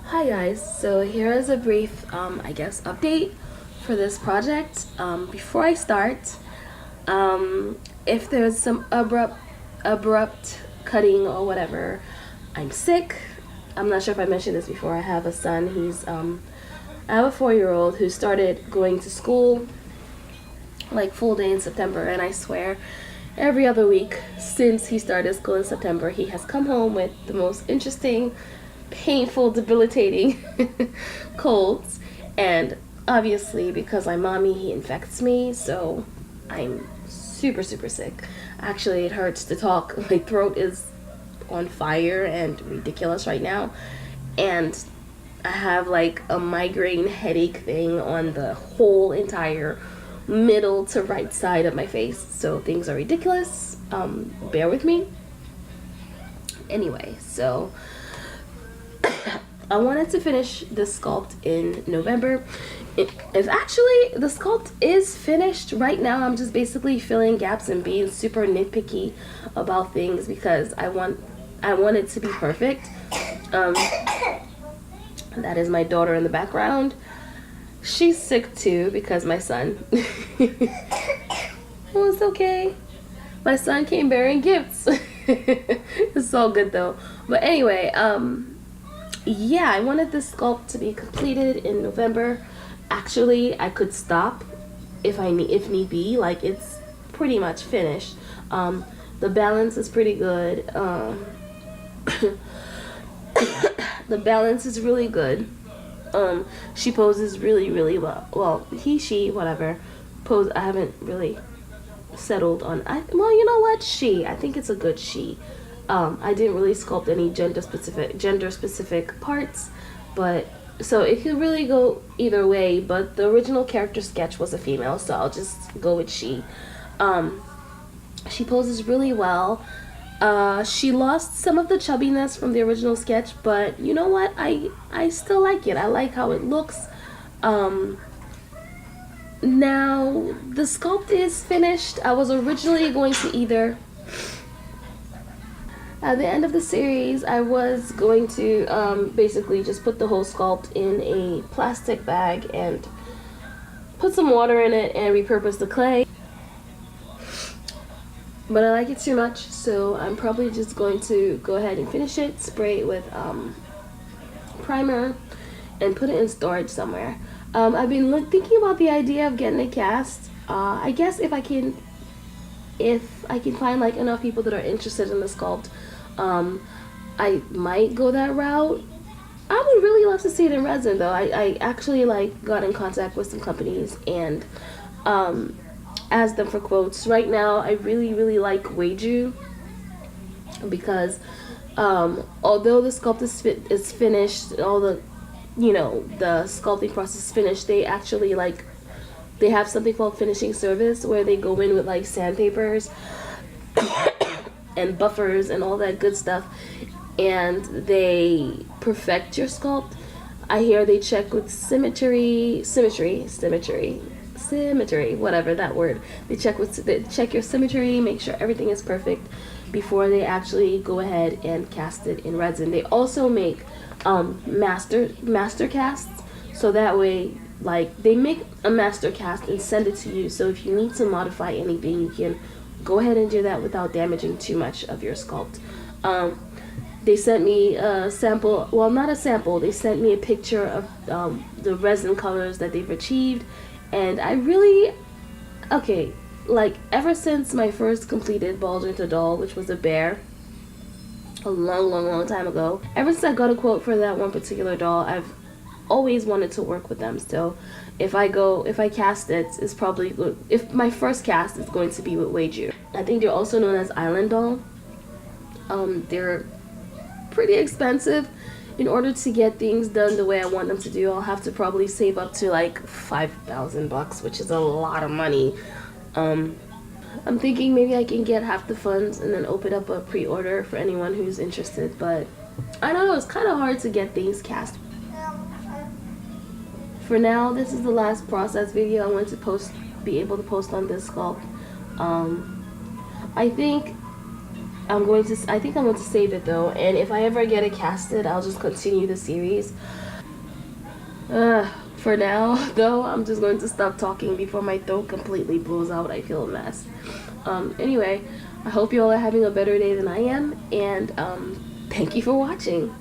Hi guys, so here is a brief, I guess, update for this project. Before I start, if there's some abrupt cutting or whatever, I'm sick. I'm not sure if I mentioned this before. I have a son. I have a 4-year-old who started going to school like full day in September, and I swear, every other week since he started school in September, he has come home with the most interesting, painful, debilitating colds. And obviously, because I'm mommy, he infects me, so I'm super, super sick. Actually, it hurts to talk. My throat is on fire and ridiculous right now. And I have like a migraine headache thing on the whole entire middle to right side of my face. So things are ridiculous. Bear with me. Anyway, so I wanted to finish this sculpt in November. If actually the sculpt is finished right now, I'm just basically filling gaps and being super nitpicky about things because I want it to be perfect. That is my daughter in the background. She's sick too because my son. Oh, it's okay. My son came bearing gifts. It's all good though. But anyway, yeah, I wanted this sculpt to be completed in November. Actually, I could stop if need be. Like, it's pretty much finished. The balance is pretty good. The balance is really good. She poses really, really well. Well, he, she, whatever. Pose. I haven't really settled on. Well, you know what? She. I think it's a good she. I didn't really sculpt any gender specific parts, but so it could really go either way. But the original character sketch was a female, so I'll just go with she. She poses really well. She lost some of the chubbiness from the original sketch, but you know what? I still like it. I like how it looks. Now the sculpt is finished. I was originally going to either at the end of the series, I was going to basically just put the whole sculpt in a plastic bag and put some water in it and repurpose the clay. But I like it too much, so I'm probably just going to go ahead and finish it, spray it with primer, and put it in storage somewhere. I've been thinking about the idea of getting a cast. I guess if I can find like enough people that are interested in the sculpt, I might go that route. I would really love to see it in resin though. I actually like got in contact with some companies and asked them for quotes. Right now I really like Weiju because although the sculpt is finished, all the the sculpting process is finished, they actually they have something called finishing service where they go in with like sandpapers and buffers and all that good stuff, and they perfect your sculpt. I hear they check with symmetry, whatever that word. They check your symmetry, make sure everything is perfect before they actually go ahead and cast it in resin. They also make master casts, so that way they make a master cast and send it to you, so if you need to modify anything, you can go ahead and do that without damaging too much of your sculpt. They sent me a sample, well, not a sample, they sent me a picture of the resin colors that they've achieved, and I really, ever since my first completed Baldwin doll, which was a bear, a long time ago, ever since I got a quote for that one particular doll, I've always wanted to work with them. So if I cast it, it's probably good. If my first cast is going to be with Weiju. I think they're also known as Island Doll. They're pretty expensive. In order to get things done the way I want them to do, I'll have to probably save up to like $5,000, which is a lot of money. I'm thinking maybe I can get half the funds and then open up a pre-order for anyone who's interested, but I don't know, it's kind of hard to get things cast. For now, this is the last process video I want to be able to post on this sculpt. I think I think I'm going to save it though, and if I ever get it casted, I'll just continue the series. For now, though, I'm just going to stop talking before my throat completely blows out. I feel a mess. Anyway, I hope you all are having a better day than I am, and thank you for watching.